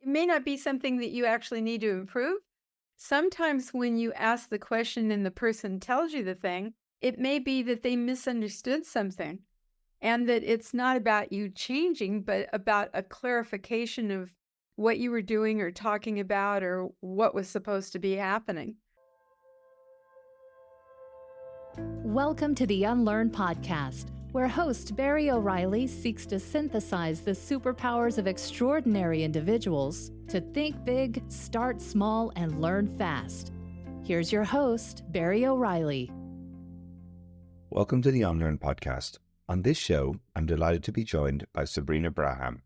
may not be something that you actually need to improve. Sometimes when you ask the question and the person tells you the thing, it may be that they misunderstood something and that it's not about you changing, but about a clarification of what you were doing or talking about or what was supposed to be happening. Welcome to the Unlearn Podcast, where host Barry O'Reilly seeks to synthesize the superpowers of extraordinary individuals to think big, start small, and learn fast. Here's your host, Barry O'Reilly. Welcome to the Unlearn Podcast. On this show, I'm delighted to be joined by Sabrina Braham,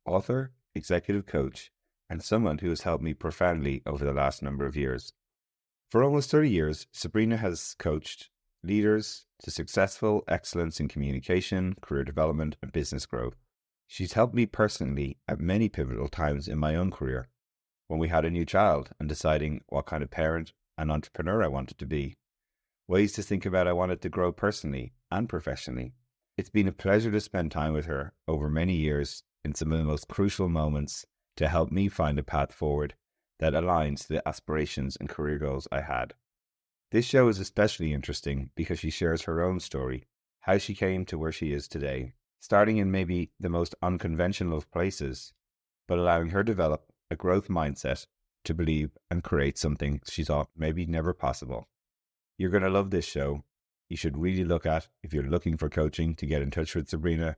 author, executive coach, and someone who has helped me profoundly over the last number of years. For almost 30 years, Sabrina has coached leaders to successful excellence in communication, career development, and business growth. She's helped me personally at many pivotal times in my own career, when we had a new child and deciding what kind of parent and entrepreneur I wanted to be, ways to think about I wanted to grow personally and professionally. It's been a pleasure to spend time with her over many years in some of the most crucial moments to help me find a path forward that aligns to the aspirations and career goals I had. This show is especially interesting because she shares her own story, how she came to where she is today, starting in maybe the most unconventional of places, but allowing her to develop a growth mindset to believe and create something she thought maybe never possible. You're going to love this show. You should really look at, if you're looking for coaching, to get in touch with Sabrina.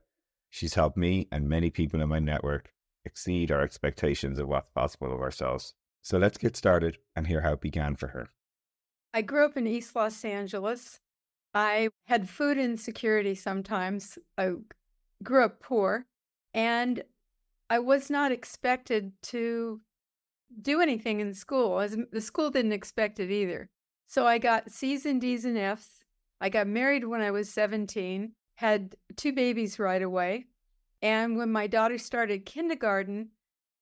She's helped me and many people in my network exceed our expectations of what's possible of ourselves. So let's get started and hear how it began for her. I grew up in East Los Angeles. I had food insecurity sometimes. I grew up poor, and I was not expected to do anything in school, as the school didn't expect it either. So I got C's and D's and F's. I got married when I was 17, had 2 babies right away. And when my daughter started kindergarten,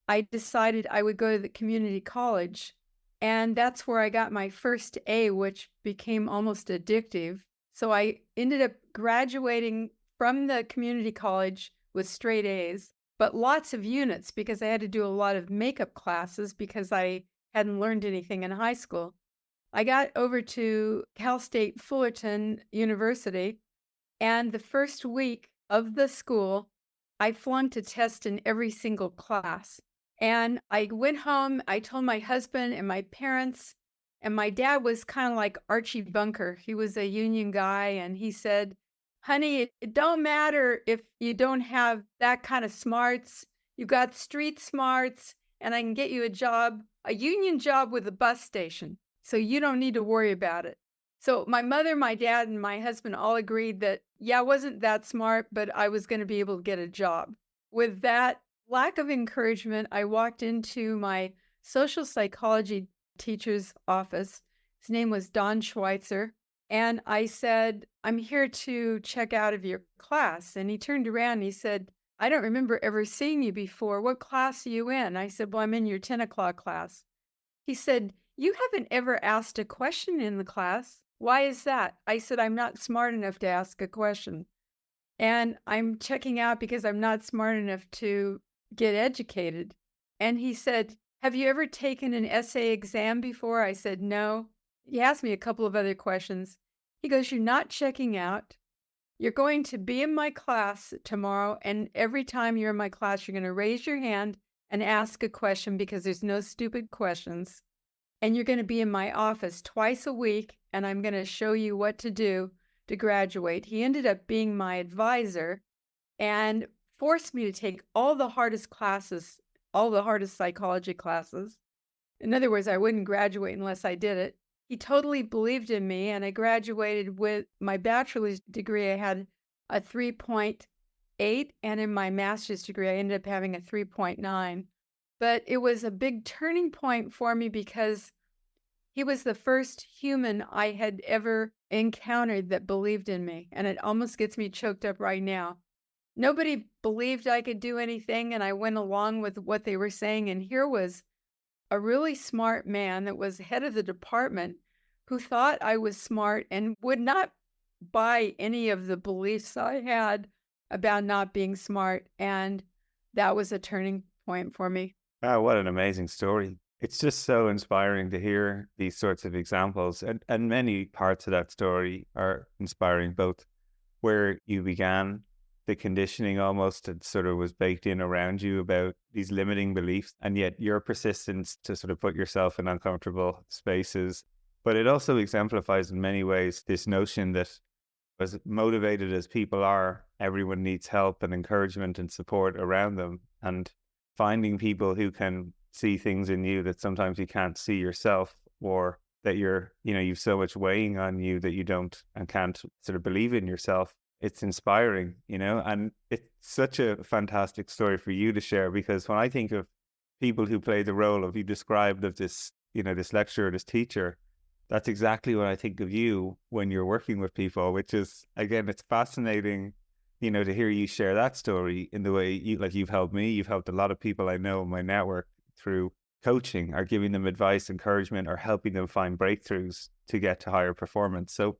I decided I would go to the community college. And that's where I got my first A, which became almost addictive. So I ended up graduating from the community college with straight A's, but lots of units because I had to do a lot of makeup classes because I hadn't learned anything in high school. I got over to Cal State Fullerton University, and the first week of the school, I flunked a test in every single class. And I went home, I told my husband and my parents, and my dad was kind of like Archie Bunker. He was a union guy, and he said, honey, it don't matter if you don't have that kind of smarts. You got street smarts, and I can get you a job, a union job with a bus station. So you don't need to worry about it. So my mother, my dad, and my husband all agreed that, yeah, I wasn't that smart, but I was going to be able to get a job. With that lack of encouragement, I walked into my social psychology teacher's office. His name was Don Schweitzer. And I said, I'm here to check out of your class. And he turned around and he said, I don't remember ever seeing you before. What class are you in? I said, well, I'm in your 10 o'clock class. He said, you haven't ever asked a question in the class. Why is that? I said, I'm not smart enough to ask a question. And I'm checking out because I'm not smart enough to get educated. And he said, have you ever taken an essay exam before? I said, no. He asked me a couple of other questions. He goes, you're not checking out. You're going to be in my class tomorrow. And every time you're in my class, you're going to raise your hand and ask a question because there's no stupid questions. And you're going to be in my office twice a week. And I'm going to show you what to do to graduate. He ended up being my advisor and forced me to take all the hardest classes, all the hardest psychology classes. In other words, I wouldn't graduate unless I did it. He totally believed in me, and I graduated with my bachelor's degree. I had a 3.8, and in my master's degree, I ended up having a 3.9. But it was a big turning point for me because he was the first human I had ever encountered that believed in me, and it almost gets me choked up right now. Nobody believed I could do anything, and I went along with what they were saying. And here was a really smart man that was head of the department who thought I was smart and would not buy any of the beliefs I had about not being smart. And that was a turning point for me. Wow, what an amazing story. It's just so inspiring to hear these sorts of examples. And many parts of that story are inspiring, both where you began, the conditioning almost that sort of was baked in around you about these limiting beliefs, and yet your persistence to sort of put yourself in uncomfortable spaces. But it also exemplifies in many ways this notion that as motivated as people are, everyone needs help and encouragement and support around them. And finding people who can see things in you that sometimes you can't see yourself, or that you've so much weighing on you that you don't and can't sort of believe in yourself. It's inspiring, and it's such a fantastic story for you to share, because when I think of people who play the role of you described of this, this lecturer, this teacher, that's exactly what I think of you when you're working with people, which is, again, it's fascinating, to hear you share that story in the way you've helped me. You've helped a lot of people I know in my network through coaching, or giving them advice, encouragement, or helping them find breakthroughs to get to higher performance. So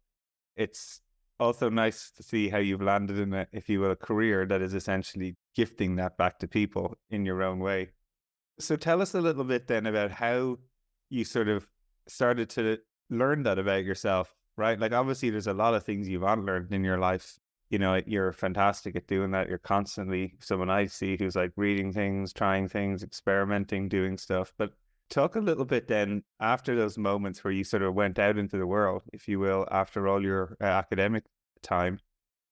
it's also nice to see how you've landed in a, if you will, a career that is essentially gifting that back to people in your own way. So tell us a little bit then about how you sort of started to learn that about yourself, right? Like, obviously there's a lot of things you've unlearned in your life. You're fantastic at doing that. You're constantly someone I see who's like reading things, trying things, experimenting, doing stuff. But talk a little bit then after those moments where you sort of went out into the world, if you will, after all your academic time,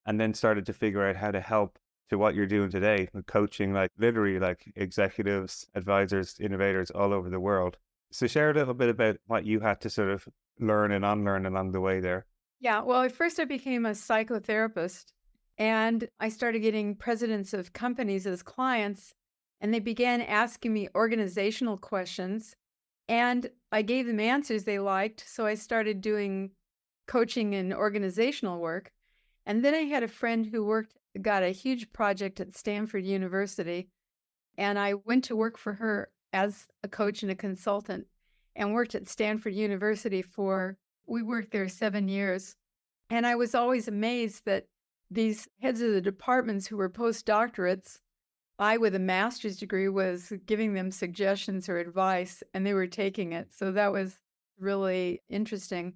and then started to figure out how to help to what you're doing today, with coaching, like literally like executives, advisors, innovators all over the world. So share a little bit about what you had to sort of learn and unlearn along the way there. Yeah, well, at first I became a psychotherapist, and I started getting presidents of companies as clients, and they began asking me organizational questions, and I gave them answers they liked. So I started doing coaching and organizational work. And then I had a friend who got a huge project at Stanford University, and I went to work for her as a coach and a consultant, and worked at Stanford University we worked there 7 years. And I was always amazed that these heads of the departments who were postdoctorates, I with a master's degree was giving them suggestions or advice, and they were taking it. So that was really interesting.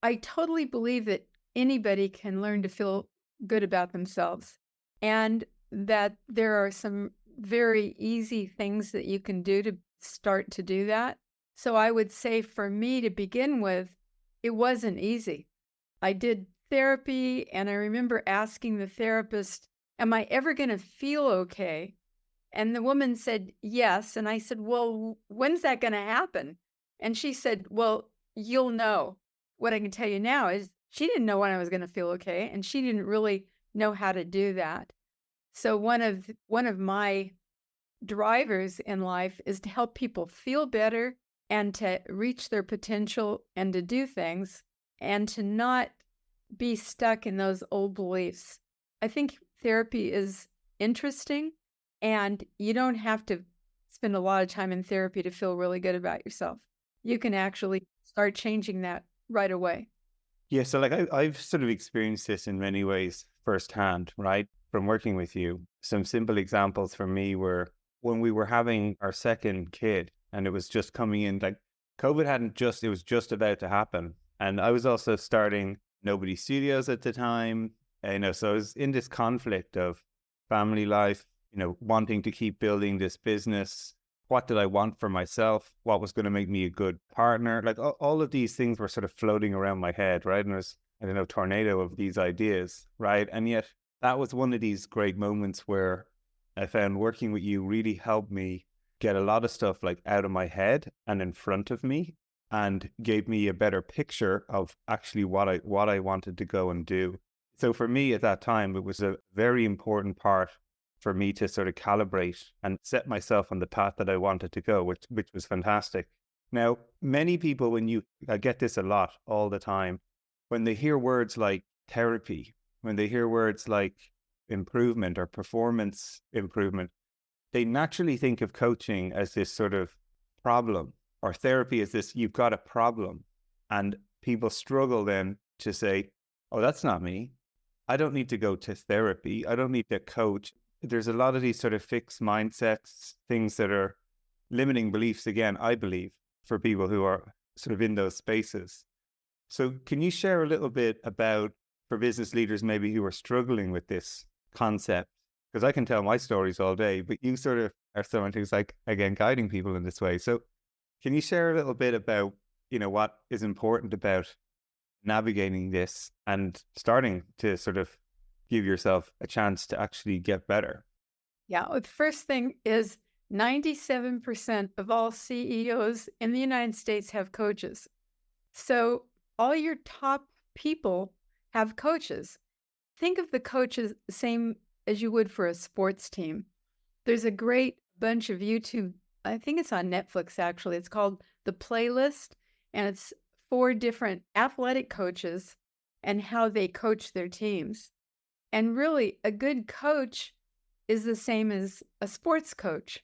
I totally believe that anybody can learn to feel good about themselves, and that there are some very easy things that you can do to start to do that. So I would say for me to begin with, it wasn't easy. I did therapy, and I remember asking the therapist, "Am I ever going to feel okay?" And the woman said, "Yes." And I said, "Well, when's that going to happen?" And she said, "Well, you'll know." What I can tell you now is she didn't know when I was going to feel okay, and she didn't really know how to do that. So one of my drivers in life is to help people feel better, and to reach their potential, and to do things, and to not be stuck in those old beliefs. I think therapy is interesting, and you don't have to spend a lot of time in therapy to feel really good about yourself. You can actually start changing that right away. Yeah, so like I've sort of experienced this in many ways firsthand, right? From working with you. Some simple examples for me were when we were having our second kid, and it was just coming in, like it was just about to happen. And I was also starting Nobody Studios at the time, so I was in this conflict of family life, wanting to keep building this business. What did I want for myself? What was going to make me a good partner? Like all of these things were sort of floating around my head, right? And there's, I don't know, tornado of these ideas, right? And yet that was one of these great moments where I found working with you really helped me get a lot of stuff like out of my head and in front of me, and gave me a better picture of actually what I wanted to go and do. So for me at that time, it was a very important part for me to sort of calibrate and set myself on the path that I wanted to go, which was fantastic. Now, many people, I get this a lot all the time, when they hear words like therapy, when they hear words like improvement or performance improvement, they naturally think of coaching as this sort of problem, or therapy as this, you've got a problem. And people struggle then to say, oh, that's not me. I don't need to go to therapy. I don't need to coach. There's a lot of these sort of fixed mindsets, things that are limiting beliefs again, I believe, for people who are sort of in those spaces. So can you share a little bit about, for business leaders maybe who are struggling with this concept? Because I can tell my stories all day, but you sort of are someone who's like, again, guiding people in this way. So can you share a little bit about, what is important about navigating this and starting to sort of give yourself a chance to actually get better? Yeah, well, the first thing is 97% of all CEOs in the United States have coaches. So all your top people have coaches. Think of the coaches the same as you would for a sports team. There's a great bunch of YouTube, I think it's on Netflix actually. It's called The Playlist, and it's 4 different athletic coaches and how they coach their teams. And really, a good coach is the same as a sports coach.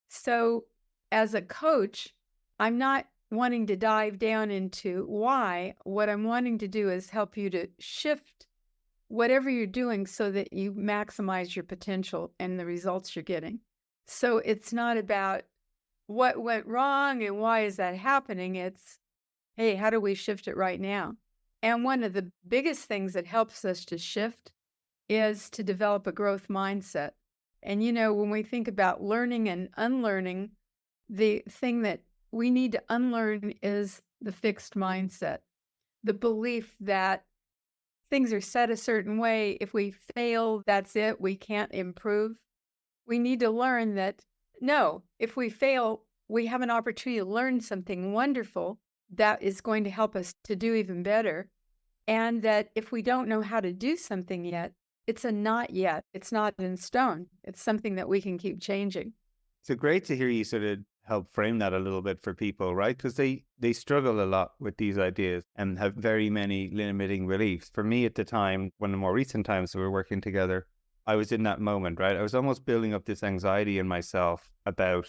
So as a coach, I'm not wanting to dive down into why. What I'm wanting to do is help you to shift whatever you're doing so that you maximize your potential and the results you're getting. So it's not about what went wrong and why is that happening. It's, hey, how do we shift it right now? And one of the biggest things that helps us to shift is to develop a growth mindset. And, when we think about learning and unlearning, the thing that we need to unlearn is the fixed mindset, the belief that things are set a certain way. If we fail, that's it. We can't improve. We need to learn that, no, if we fail, we have an opportunity to learn something wonderful that is going to help us to do even better. And that if we don't know how to do something yet, it's a not yet. It's not in stone. It's something that we can keep changing. So great to hear you sort of help frame that a little bit for people, right? Because they struggle a lot with these ideas and have very many limiting beliefs. For me at the time, one of the more recent times we were working together, I was in that moment, right? I was almost building up this anxiety in myself about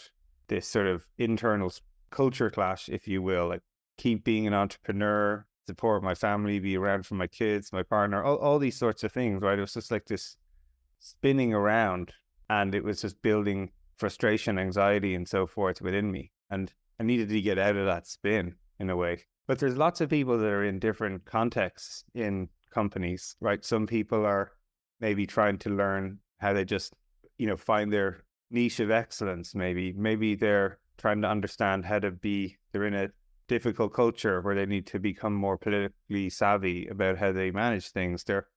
this sort of internal culture clash, if you will, like keep being an entrepreneur, support my family, be around for my kids, my partner, all these sorts of things, right? It was just like this spinning around, and it was just building frustration, anxiety, and so forth within me. And I needed to get out of that spin in a way. But there's lots of people that are in different contexts in companies, right? Some people are maybe trying to learn how they just, find their niche of excellence. Maybe they're trying to understand how to they're in a difficult culture where they need to become more politically savvy about how they manage things. They're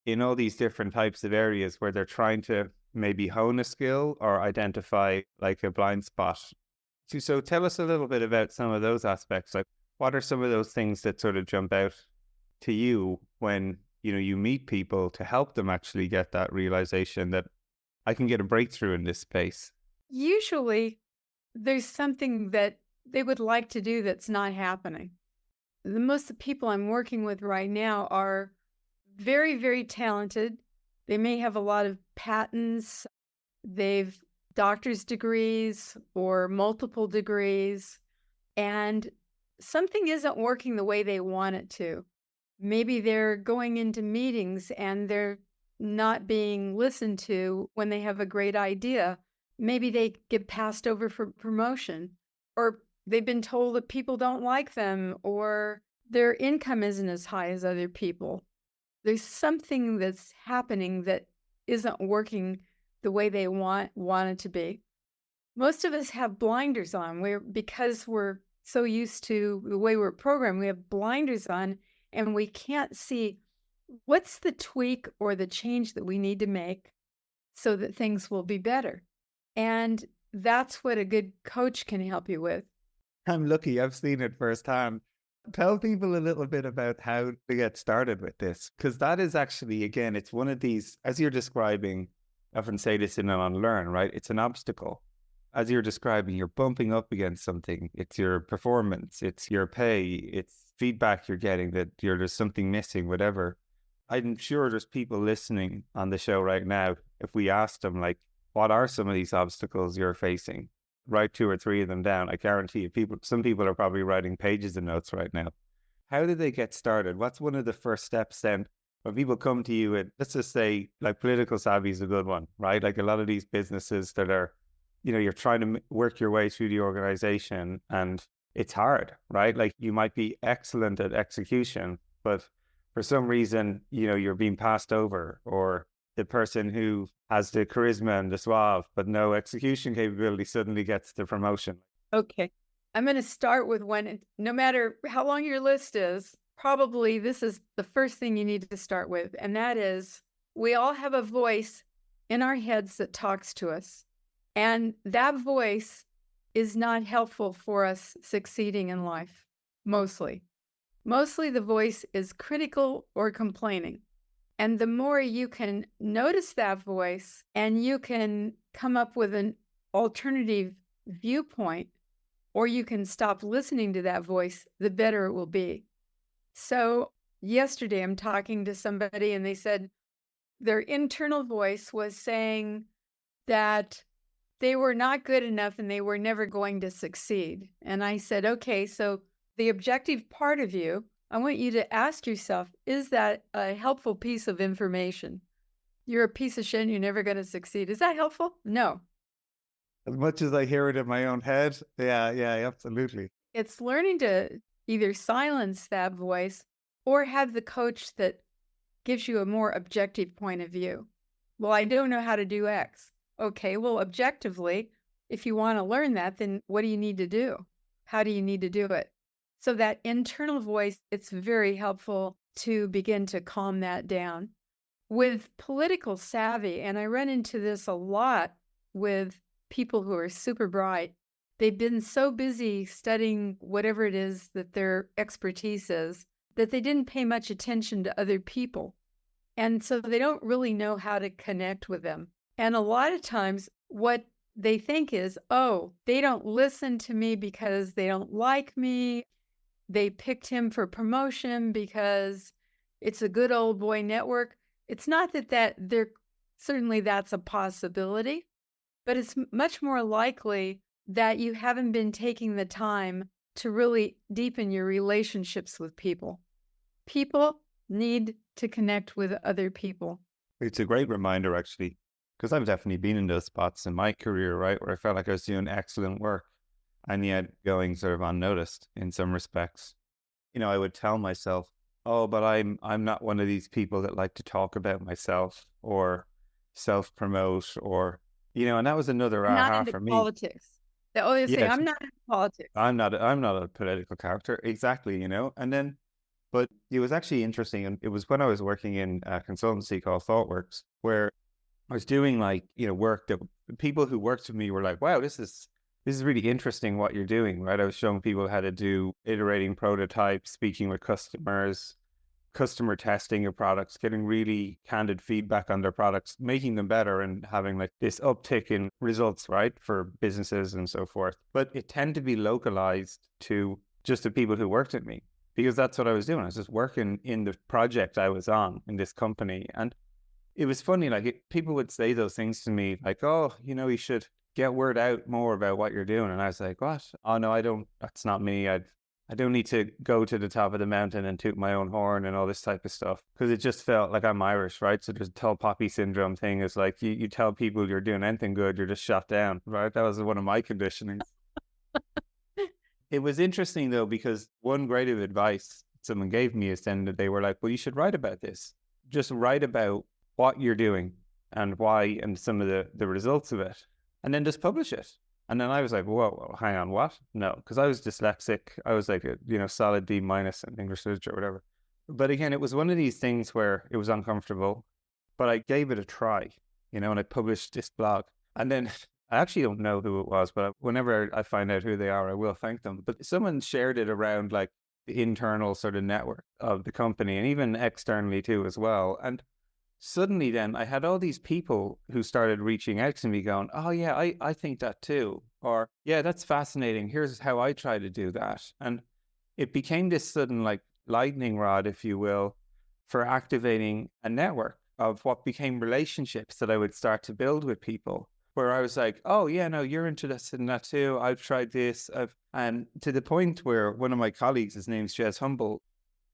in all these different types of areas where they're trying to maybe hone a skill or identify like a blind spot. So tell us a little bit about some of those aspects. Like, what are some of those things that sort of jump out to you when, you meet people to help them actually get that realization that I can get a breakthrough in this space? Usually, there's something that they would like to do that's not happening. Most of the people I'm working with right now are very, very talented. They may have a lot of patents. They've doctor's degrees or multiple degrees, and something isn't working the way they want it to. Maybe they're going into meetings and they're not being listened to when they have a great idea. Maybe they get passed over for promotion, or they've been told that people don't like them, or their income isn't as high as other people. There's something that's happening that isn't working the way they want it to be. Most of us have blinders on. Because we're so used to the way we're programmed, we have blinders on, and we can't see what's the tweak or the change that we need to make so that things will be better. And that's what a good coach can help you with. I'm lucky. I've seen it firsthand. Tell people a little bit about how to get started with this, because that is actually, again, it's one of these, as you're describing, I often say this in an Unlearn, right? It's an obstacle. As you're describing, you're bumping up against something. It's your performance, it's your pay, it's feedback you're getting that there's something missing, whatever. I'm sure there's people listening on the show right now. If we asked them, like, what are some of these obstacles you're facing? Write 2 or 3 of them down. I guarantee you, some people are probably writing pages of notes right now. How did they get started? What's one of the first steps then when people come to you? And let's just say, like, political savvy is a good one, right? Like a lot of these businesses that are you're trying to work your way through the organization and it's hard, right? Like you might be excellent at execution, but for some reason, you're being passed over, or the person who has the charisma and the suave, but no execution capability suddenly gets the promotion. Okay. I'm going to start with one. No matter how long your list is, probably this is the first thing you need to start with. And that is, we all have a voice in our heads that talks to us. And that voice is not helpful for us succeeding in life, mostly. Mostly the voice is critical or complaining. And the more you can notice that voice and you can come up with an alternative viewpoint, or you can stop listening to that voice, the better it will be. So yesterday I'm talking to somebody and they said their internal voice was saying that they were not good enough and they were never going to succeed. And I said, okay, so the objective part of you, I want you to ask yourself, is that a helpful piece of information? You're a piece of shit and you're never going to succeed. Is that helpful? No. As much as I hear it in my own head, yeah, absolutely. It's learning to either silence that voice or have the coach that gives you a more objective point of view. Well, I don't know how to do X. Okay, well, objectively, if you want to learn that, then what do you need to do? How do you need to do it? So that internal voice, it's very helpful to begin to calm that down. With political savvy, and I run into this a lot with people who are super bright, they've been so busy studying whatever it is that their expertise is that they didn't pay much attention to other people. And so they don't really know how to connect with them. And a lot of times what they think is, oh, they don't listen to me because they don't like me. They picked him for promotion because it's a good old boy network. It's not that certainly that's a possibility, but it's much more likely that you haven't been taking the time to really deepen your relationships with people. People need to connect with other people. It's a great reminder, actually, because I've definitely been in those spots in my career, right, where I felt like I was doing excellent work and yet going sort of unnoticed in some respects. I would tell myself, oh, but I'm not one of these people that like to talk about myself or self-promote or, and that was another I'm not aha into for me. politics. They always say, I'm not into politics. I'm not a political character. Exactly, And then, but it was actually interesting. And it was when I was working in a consultancy called ThoughtWorks, where I was doing work that people who worked with me were like, wow, this is really interesting what you're doing, right? I was showing people how to do iterating prototypes, speaking with customers, customer testing your products, getting really candid feedback on their products, making them better and having like this uptick in results, right? For businesses and so forth. But it tended to be localized to just the people who worked with me because that's what I was doing. I was just working in the project I was on in this company. And it was funny, people would say those things to me like, oh, you should get word out more about what you're doing. And I was like, what? Oh, no, I don't. That's not me. I don't need to go to the top of the mountain and toot my own horn and all this type of stuff. Because it just felt like I'm Irish, right? So there's a tall poppy syndrome thing. Is like you tell people you're doing anything good, you're just shot down, right? That was one of my conditionings. It was interesting, though, because one great of advice someone gave me is then that they were like, well, you should write about this. Just write about what you're doing and why and some of the results of it. And then just publish it. And then I was like, whoa, hang on, what? No, because I was dyslexic. I was like a solid D- in English literature or whatever. But again, it was one of these things where it was uncomfortable, but I gave it a try, and I published this blog. And then I actually don't know who it was, but whenever I find out who they are, I will thank them. But someone shared it around like the internal sort of network of the company and even externally too as well. And suddenly then I had all these people who started reaching out to me going, oh yeah, I think that too. Or yeah, that's fascinating. Here's how I try to do that. And it became this sudden like lightning rod, if you will, for activating a network of what became relationships that I would start to build with people where I was like, oh yeah, no, you're interested in that too. I've tried this. And to the point where one of my colleagues, his name's Jez Humble,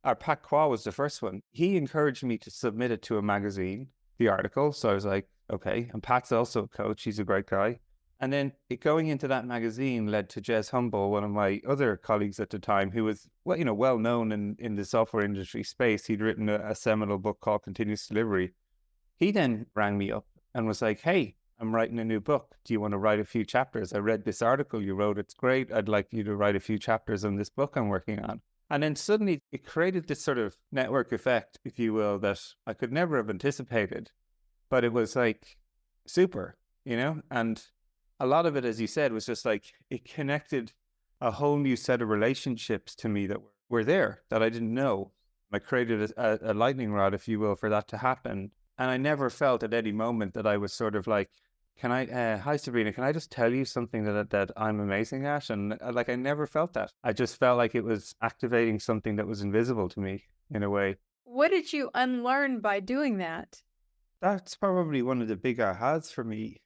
our Pat Qua was the first one. He encouraged me to submit it to a magazine, the article. So I was like, okay. And Pat's also a coach. He's a great guy. And then going into that magazine led to Jez Humble, one of my other colleagues at the time, who was well known in the software industry space. He'd written a seminal book called Continuous Delivery. He then rang me up and was like, "Hey, I'm writing a new book. Do you want to write a few chapters? I read this article you wrote. It's great. I'd like you to write a few chapters on this book I'm working on." And then suddenly it created this sort of network effect, if you will, that I could never have anticipated. But it was like super, and a lot of it, as you said, was just like it connected a whole new set of relationships to me that were there that I didn't know. I created a lightning rod, if you will, for that to happen. And I never felt at any moment that I was sort of like, hi Sabrina, can I just tell you something that I'm amazing at? And I never felt that. I just felt like it was activating something that was invisible to me in a way. What did you unlearn by doing that? That's probably one of the big ahas for me,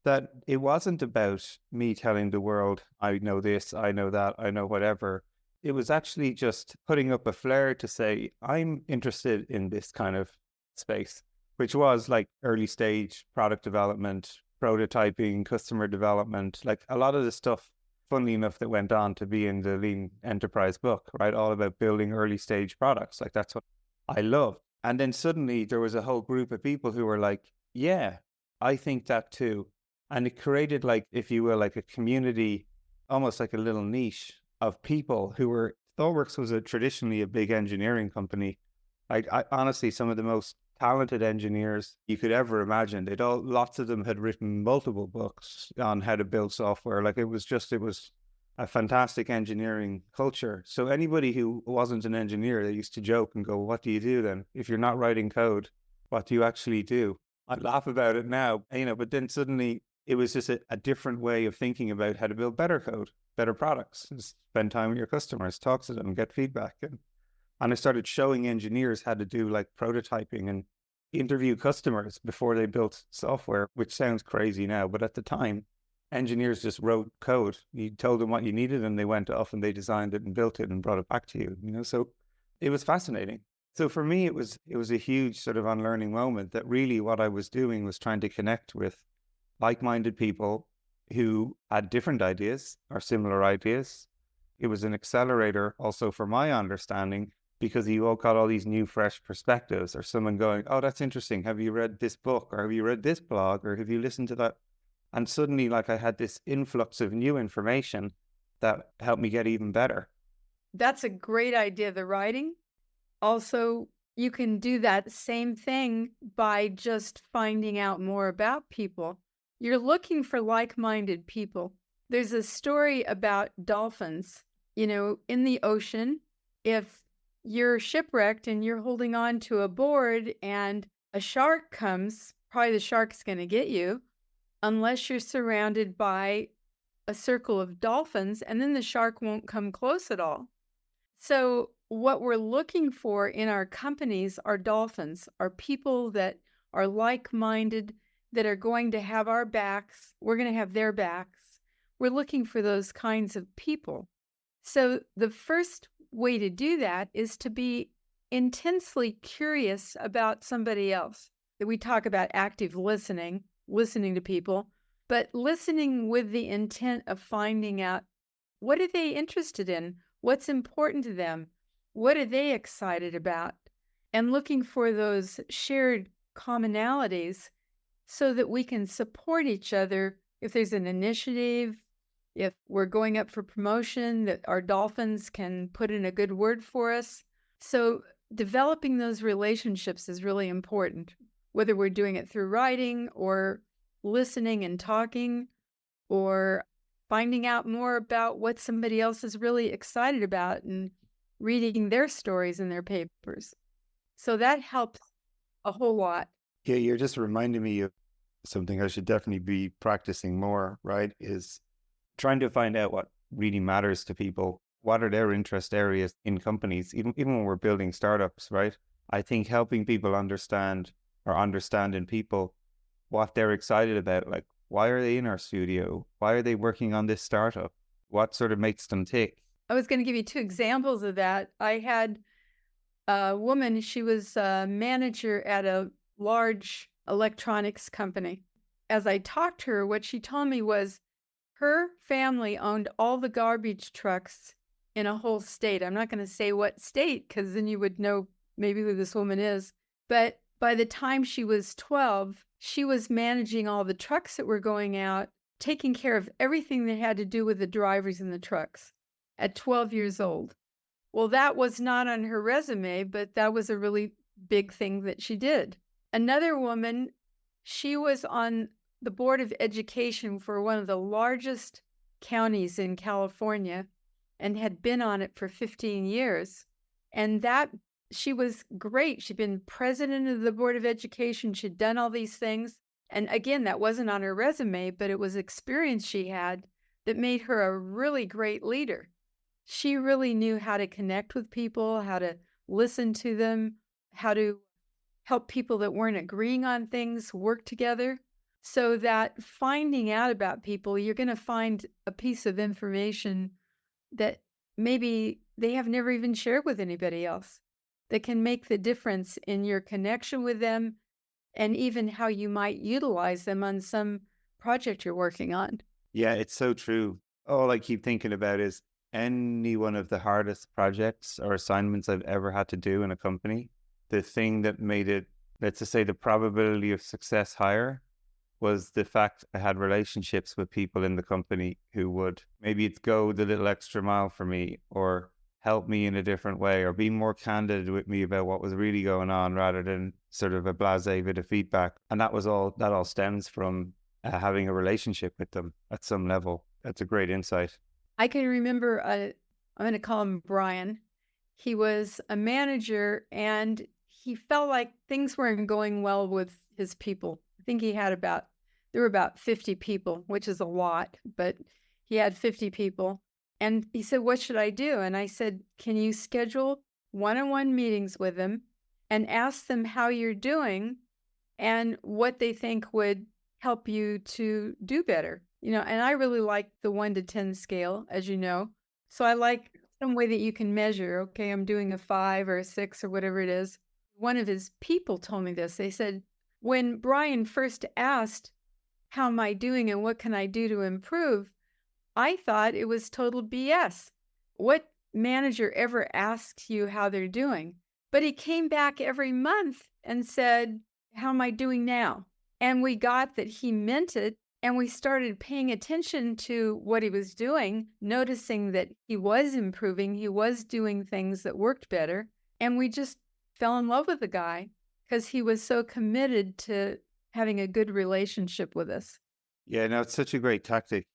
that it wasn't about me telling the world, I know this, I know that, I know whatever. It was actually just putting up a flare to say, I'm interested in this kind of space, which was like early stage product development, prototyping, customer development, like a lot of the stuff, funnily enough, that went on to be in the Lean Enterprise book, right? All about building early stage products. Like that's what I love. And then suddenly there was a whole group of people who were like, yeah, I think that too. And it created, like, if you will, like a community, almost like a little niche of people who were, ThoughtWorks was traditionally a big engineering company. I honestly, some of the most talented engineers you could ever imagine. Lots of them had written multiple books on how to build software. Like it was a fantastic engineering culture. So anybody who wasn't an engineer, they used to joke and go, what do you do then? If you're not writing code, what do you actually do? I laugh about it now, but then suddenly it was just a different way of thinking about how to build better code, better products, spend time with your customers, talk to them, get feedback. And I started showing engineers how to do like prototyping and interview customers before they built software, which sounds crazy now, but at the time, engineers just wrote code. You told them what you needed and they went off and they designed it and built it and brought it back to you, so it was fascinating. So for me, it was a huge sort of unlearning moment, that really what I was doing was trying to connect with like-minded people who had different ideas or similar ideas. It was an accelerator also for my understanding, because you all got all these new, fresh perspectives, or someone going, oh, that's interesting. Have you read this book, or have you read this blog, or have you listened to that? And suddenly, like, I had this influx of new information that helped me get even better. That's a great idea, the writing. Also, you can do that same thing by just finding out more about people. You're looking for like-minded people. There's a story about dolphins, in the ocean. If you're shipwrecked and you're holding on to a board and a shark comes, probably the shark's going to get you, unless you're surrounded by a circle of dolphins, and then the shark won't come close at all. So what we're looking for in our companies are dolphins, are people that are like-minded, that are going to have our backs. We're going to have their backs. We're looking for those kinds of people. So the first way to do that is to be intensely curious about somebody else. We talk about active listening to people, but listening with the intent of finding out, what are they interested in? What's important to them? What are they excited about? And looking for those shared commonalities so that we can support each other. If there's an initiative, if we're going up for promotion, that our dolphins can put in a good word for us. So developing those relationships is really important, whether we're doing it through writing or listening and talking, or finding out more about what somebody else is really excited about and reading their stories in their papers. So that helps a whole lot. Yeah, you're just reminding me of something I should definitely be practicing more, right? Is trying to find out what really matters to people. What are their interest areas in companies, even when we're building startups, right? I think helping people understand in people what they're excited about, like, why are they in our studio? Why are they working on this startup? What sort of makes them tick? I was going to give you 2 examples of that. I had a woman, she was a manager at a large electronics company. as I talked to her, what she told me was her family owned all the garbage trucks in a whole state. I'm not going to say what state because then you would know maybe who this woman is. But by the time she was 12, she was managing all the trucks that were going out, taking care of everything that had to do with the drivers in the trucks at 12 years old. Well, that was not on her resume, but that was a really big thing that she did. Another woman, she was on the board of education for one of the largest counties in California and had been on it for 15 years. And that she was great. She'd been president of the board of education. She'd done all these things. And again, that wasn't on her resume, but it was experience she had that made her a really great leader. She really knew how to connect with people, how to listen to them, how to help people that weren't agreeing on things work together, so that finding out about people, you're going to find a piece of information that maybe they have never even shared with anybody else that can make the difference in your connection with them and even how you might utilize them on some project you're working on. Yeah, it's so true. All I keep thinking about is any one of the hardest projects or assignments I've ever had to do in a company. The thing that made it, let's just say, the probability of success higher was the fact I had relationships with people in the company who would maybe go the little extra mile for me or help me in a different way or be more candid with me about what was really going on rather than sort of a blasé bit of feedback. And that all stems from having a relationship with them at some level. That's a great insight. I can remember, I'm going to call him Brian. He was a manager and he felt like things weren't going well with his people. I think there were about 50 people, which is a lot, but he had 50 people. And he said, "What should I do?" And I said, "Can you schedule one-on-one meetings with them and ask them how you're doing and what they think would help you to do better?" And I really like the 1 to 10 scale, as you know. So I like some way that you can measure, okay, I'm doing a 5 or a 6 or whatever it is. One of his people told me this. They said, when Brian first asked, "How am I doing and what can I do to improve?" I thought it was total BS. What manager ever asks you how they're doing? But he came back every month and said, "How am I doing now?" And we got that he meant it. And we started paying attention to what he was doing, noticing that he was improving, he was doing things that worked better. And we just fell in love with the guy because he was so committed to having a good relationship with us. Yeah, no, it's such a great tactic.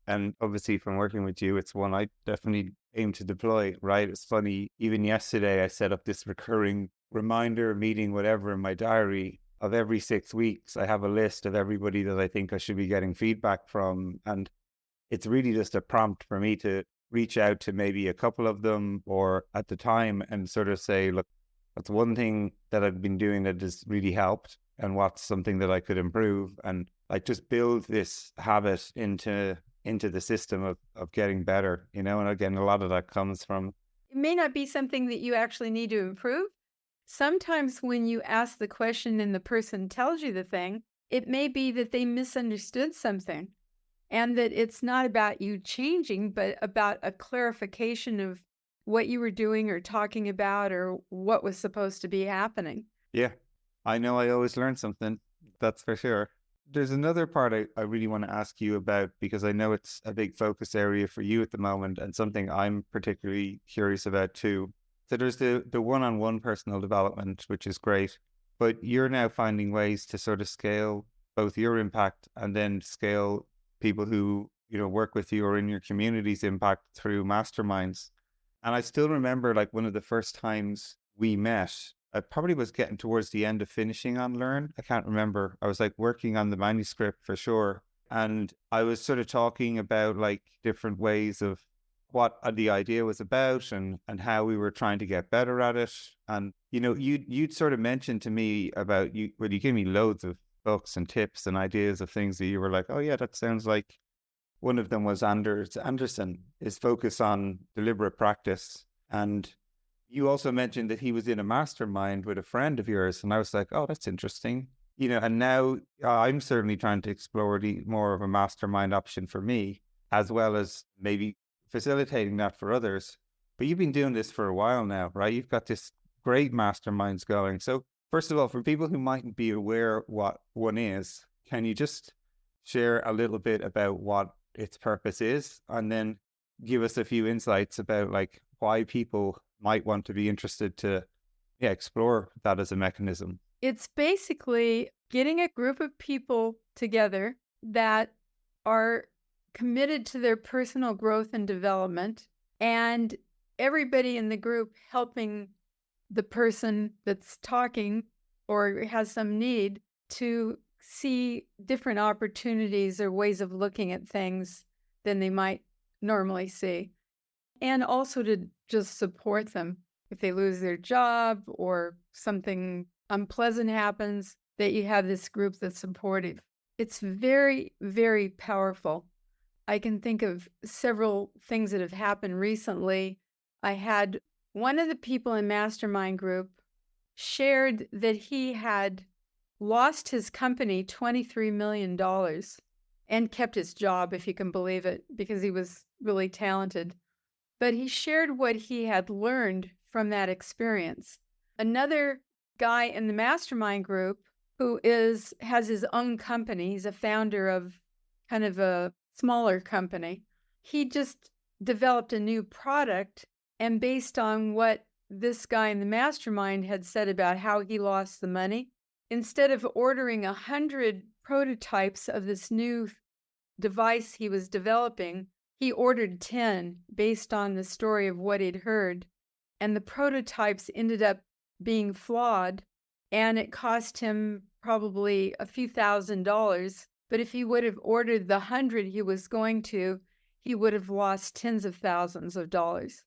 And obviously from working with you, it's one I definitely aim to deploy, right? It's funny, even yesterday, I set up this recurring reminder meeting, whatever, in my diary of every 6 weeks. I have a list of everybody that I think I should be getting feedback from. And it's really just a prompt for me to reach out to maybe a couple of them or at the time and sort of say, look, that's one thing that I've been doing that has really helped and what's something that I could improve. And like just build this habit into the system of getting better, and again, a lot of that comes from. It may not be something that you actually need to improve. Sometimes when you ask the question and the person tells you the thing, it may be that they misunderstood something and that it's not about you changing, but about a clarification of what you were doing or talking about or what was supposed to be happening. Yeah, I know I always learn something. That's for sure. There's another part I really want to ask you about because I know it's a big focus area for you at the moment and something I'm particularly curious about too. So there's the one-on-one personal development, which is great, but you're now finding ways to sort of scale both your impact and then scale people who, work with you or in your community's impact through masterminds. And I still remember like one of the first times we met, I probably was getting towards the end of finishing Unlearn. I can't remember. I was like working on the manuscript for sure. And I was sort of talking about like different ways of what the idea was about and how we were trying to get better at it. And, you'd sort of mentioned to me about you gave me loads of books and tips and ideas of things that you were like, oh yeah, that sounds like one of them was Anderson, his focus on deliberate practice. And you also mentioned that he was in a mastermind with a friend of yours. And I was like, oh, that's interesting. And now I'm certainly trying to explore the more of a mastermind option for me, as well as maybe facilitating that for others. But you've been doing this for a while now, right? You've got this great masterminds going. So first of all, for people who mightn't be aware what one is, can you just share a little bit about what its purpose is, and then give us a few insights about like why people might want to be interested to explore that as a mechanism? It's basically getting a group of people together that are committed to their personal growth and development, and everybody in the group helping the person that's talking or has some need to see different opportunities or ways of looking at things than they might normally see. And also to just support them if they lose their job or something unpleasant happens, that you have this group that's supportive. It's very, very powerful. I can think of several things that have happened recently. I had one of the people in Mastermind group shared that he had lost his company $23 million and kept his job, if you can believe it, because he was really talented. But he shared what he had learned from that experience. Another guy in the Mastermind group who has his own company, he's a founder of kind of a smaller company. He just developed a new product, and based on what this guy in the Mastermind had said about how he lost the money, instead of ordering 100 prototypes of this new device he was developing, he ordered 10 based on the story of what he'd heard. And the prototypes ended up being flawed, and it cost him probably a few $1,000s. But if he would have ordered the 100 he was going to, he would have lost tens of thousands of dollars.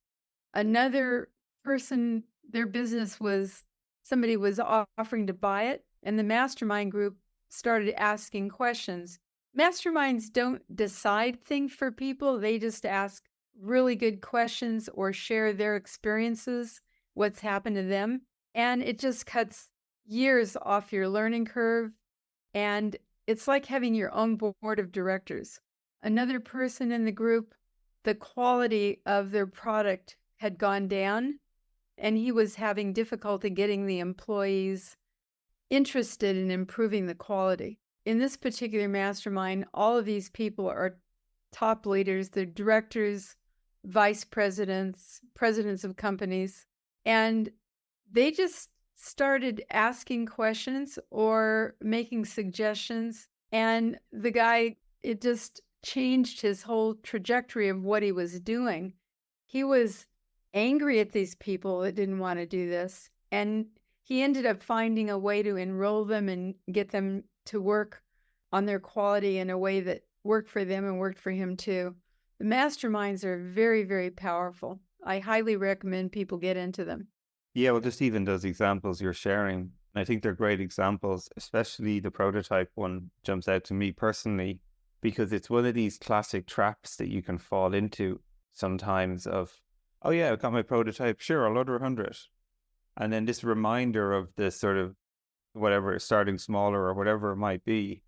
Another person, their business was, somebody was offering to buy it, and the Mastermind group started asking questions. Masterminds don't decide things for people. They just ask really good questions or share their experiences, what's happened to them. And it just cuts years off your learning curve. And it's like having your own board of directors. Another person in the group, the quality of their product had gone down, and he was having difficulty getting the employees interested in improving the quality. In this particular mastermind, all of these people are top leaders. They're directors, vice presidents, presidents of companies, and they just started asking questions or making suggestions. And the guy, it just changed his whole trajectory of what he was doing. He was angry at these people that didn't want to do this. And he ended up finding a way to enroll them and get them to work on their quality in a way that worked for them and worked for him too. The masterminds are very, very powerful. I highly recommend people get into them. Yeah, well, just even those examples you're sharing, I think they're great examples, especially the prototype one jumps out to me personally, because it's one of these classic traps that you can fall into sometimes of, oh yeah, I've got my prototype, sure, I'll order 100. And then this reminder of this sort of whatever, starting smaller or whatever it might be,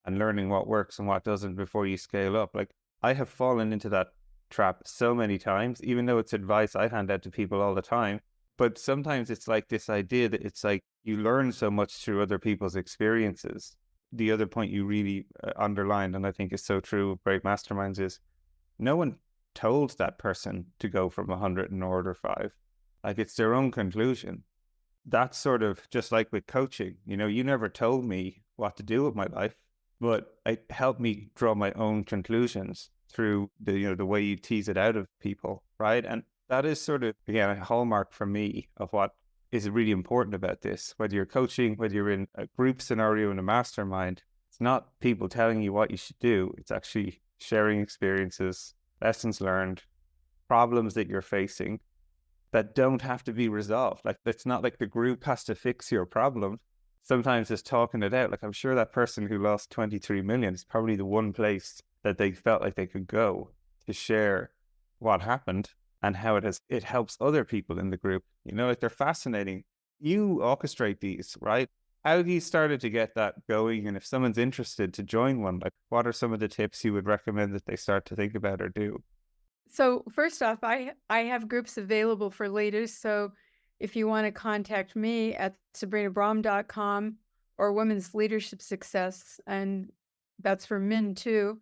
and learning what works and what doesn't before you scale up. Like, I have fallen into that trap so many times, even though it's advice I hand out to people all the time. But sometimes it's like this idea that it's like you learn so much through other people's experiences. The other point you really underlined, and I think is so true of great masterminds, is no one told that person to go from 100 and order 5. Like, it's their own conclusion. That's sort of just like with coaching. You never told me what to do with my life, but it helped me draw my own conclusions through the way you tease it out of people, right? And that is sort of, again, a hallmark for me of what is really important about this. Whether you're coaching, whether you're in a group scenario in a mastermind, it's not people telling you what you should do. It's actually sharing experiences, lessons learned, problems that you're facing that don't have to be resolved. Like, it's not like the group has to fix your problem. Sometimes it's talking it out. Like, I'm sure that person who lost 23 million is probably the one place that they felt like they could go to share what happened and how it helps other people in the group. Like, they're fascinating. You orchestrate these, right? How have you started to get that going? And if someone's interested to join one, like what are some of the tips you would recommend that they start to think about or do? So first off, I have groups available for leaders. So if you want to contact me at sabrinabraham.com or Women's Leadership Success, and that's for men too,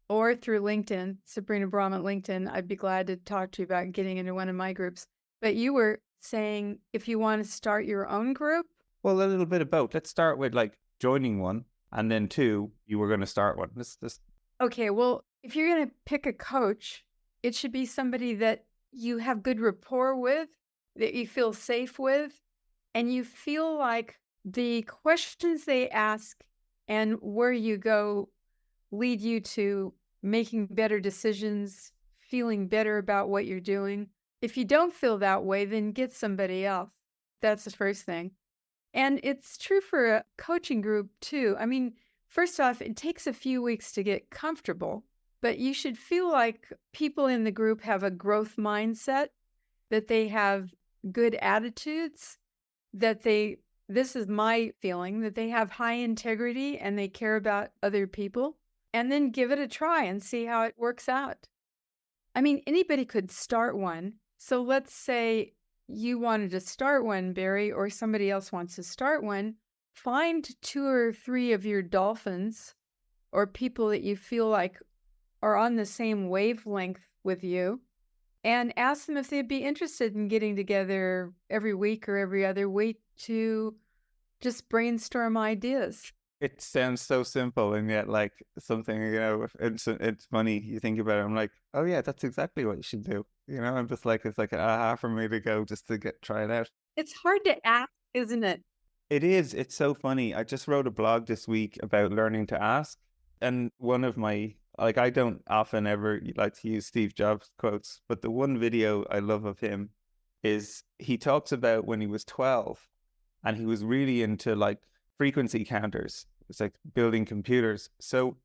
or through LinkedIn, Sabrina Braham at LinkedIn, I'd be glad to talk to you about getting into one of my groups. But you were saying if you want to start your own group. Well, a little bit of both. Let's start with like joining one, and then two, you were going to start one. Let's. Okay, well, if you're going to pick a coach, it should be somebody that you have good rapport with, that you feel safe with, and you feel like the questions they ask and where you go lead you to making better decisions, feeling better about what you're doing. If you don't feel that way, then get somebody else. That's the first thing. And it's true for a coaching group too. I mean, first off, it takes a few weeks to get comfortable, but you should feel like people in the group have a growth mindset, that they have good attitudes, this is my feeling, that they have high integrity and they care about other people, and then give it a try and see how it works out. I mean, anybody could start one. So let's say you wanted to start one, Barry, or somebody else wants to start one. Find 2 or 3 of your dolphins or people that you feel like are on the same wavelength with you and ask them if they'd be interested in getting together every week or every other week to just brainstorm ideas. It sounds so simple, and yet like something, it's funny. You think about it, I'm like, oh yeah, that's exactly what you should do. I'm just like, it's like an aha for me to go just to try it out. It's hard to ask, isn't it? It is. It's so funny. I just wrote a blog this week about learning to ask. And one of my, like, I don't often ever like to use Steve Jobs quotes, but the one video I love of him is he talks about when he was 12 and he was really into like frequency counters. It's like building computers. So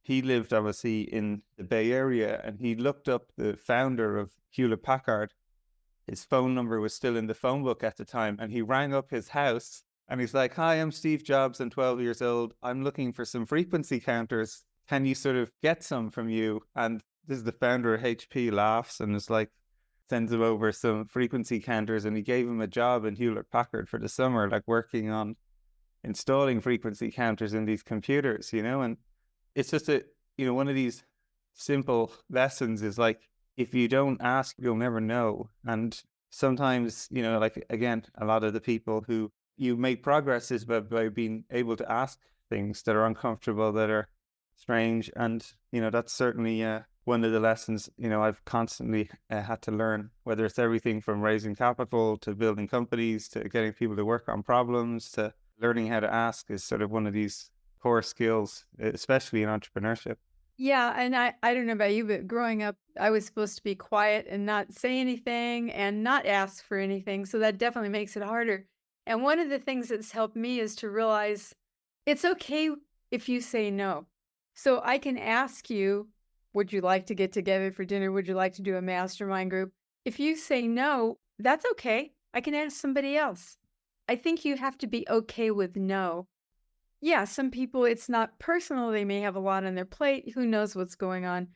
he lived obviously in the Bay Area and he looked up the founder of Hewlett Packard. His phone number was still in the phone book at the time. And he rang up his house and he's like, hi, I'm Steve Jobs. I'm 12 years old. I'm looking for some frequency counters. Can you sort of get some from you? And this is the founder of HP, laughs and is like, sends him over some frequency counters. And he gave him a job in Hewlett Packard for the summer, like working on installing frequency counters in these computers, and it's just one of these simple lessons is like, if you don't ask, you'll never know. And sometimes, like, again, a lot of the people who you make progress is by being able to ask things that are uncomfortable, that are strange. And, that's certainly one of the lessons, I've constantly had to learn, whether it's everything from raising capital to building companies to getting people to work on problems to learning how to ask is sort of one of these core skills, especially in entrepreneurship. Yeah, and I don't know about you, but growing up, I was supposed to be quiet and not say anything and not ask for anything. So that definitely makes it harder. And one of the things that's helped me is to realize it's okay if you say no. So I can ask you, would you like to get together for dinner? Would you like to do a mastermind group? If you say no, that's okay. I can ask somebody else. I think you have to be okay with no. Yeah, some people, it's not personal. They may have a lot on their plate. Who knows what's going on?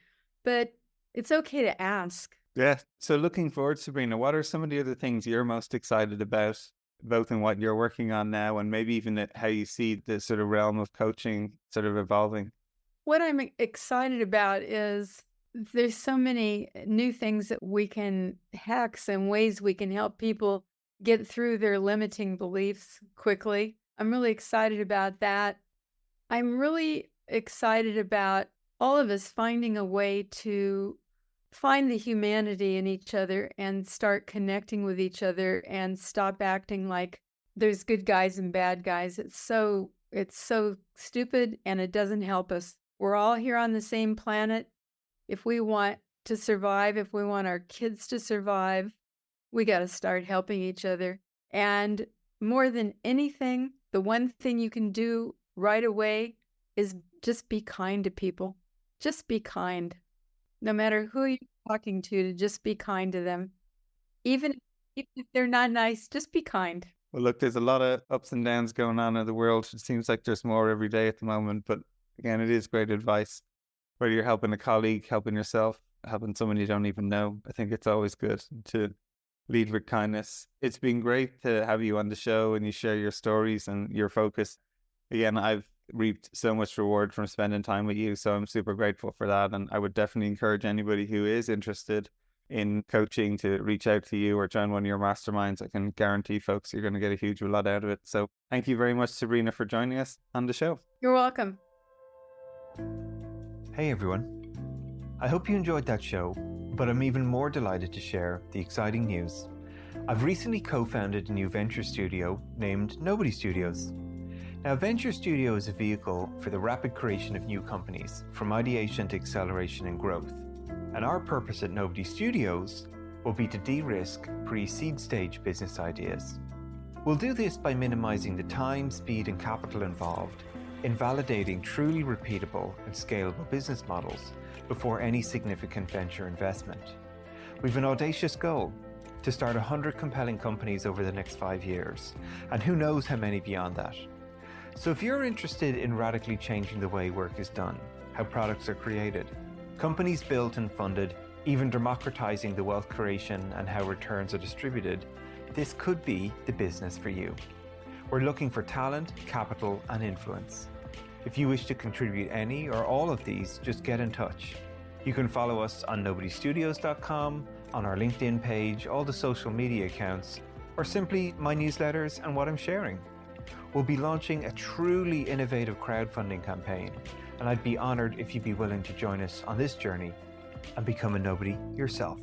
But it's okay to ask. Yeah. So looking forward, Sabrina, what are some of the other things you're most excited about, both in what you're working on now and maybe even how you see the sort of realm of coaching sort of evolving? What I'm excited about is there's so many new things that we can, hacks and ways we can help people get through their limiting beliefs quickly. I'm really excited about that. I'm really excited about all of us finding a way to find the humanity in each other and start connecting with each other and stop acting like there's good guys and bad guys. It's so stupid and it doesn't help us. We're all here on the same planet. If we want to survive, if we want our kids to survive, we got to start helping each other. And more than anything, the one thing you can do right away is just be kind to people. Just be kind. No matter who you're talking to just be kind to them. Even if they're not nice, just be kind. Well, look, there's a lot of ups and downs going on in the world. It seems like there's more every day at the moment. But again, it is great advice. Whether you're helping a colleague, helping yourself, helping someone you don't even know, I think it's always good to lead with kindness. It's been great to have you on the show and you share your stories and your focus. Again, I've reaped so much reward from spending time with you. So I'm super grateful for that. And I would definitely encourage anybody who is interested in coaching to reach out to you or join one of your masterminds. I can guarantee folks you're going to get a huge lot out of it. So thank you very much, Sabrina, for joining us on the show. You're welcome. Hey everyone. I hope you enjoyed that show, but I'm even more delighted to share the exciting news. I've recently co-founded a new venture studio named Nobody Studios. Now, Venture Studio is a vehicle for the rapid creation of new companies, from ideation to acceleration and growth. And our purpose at Nobody Studios will be to de-risk pre-seed stage business ideas. We'll do this by minimizing the time, speed, and capital involved in validating truly repeatable and scalable business models before any significant venture investment. We've an audacious goal to start 100 compelling companies over the next 5 years, and who knows how many beyond that. So if you're interested in radically changing the way work is done, how products are created, companies built and funded, even democratizing the wealth creation and how returns are distributed, this could be the business for you. We're looking for talent, capital, and influence. If you wish to contribute any or all of these, just get in touch. You can follow us on nobodystudios.com, on our LinkedIn page, all the social media accounts, or simply my newsletters and what I'm sharing. We'll be launching a truly innovative crowdfunding campaign, and I'd be honored if you'd be willing to join us on this journey and become a nobody yourself.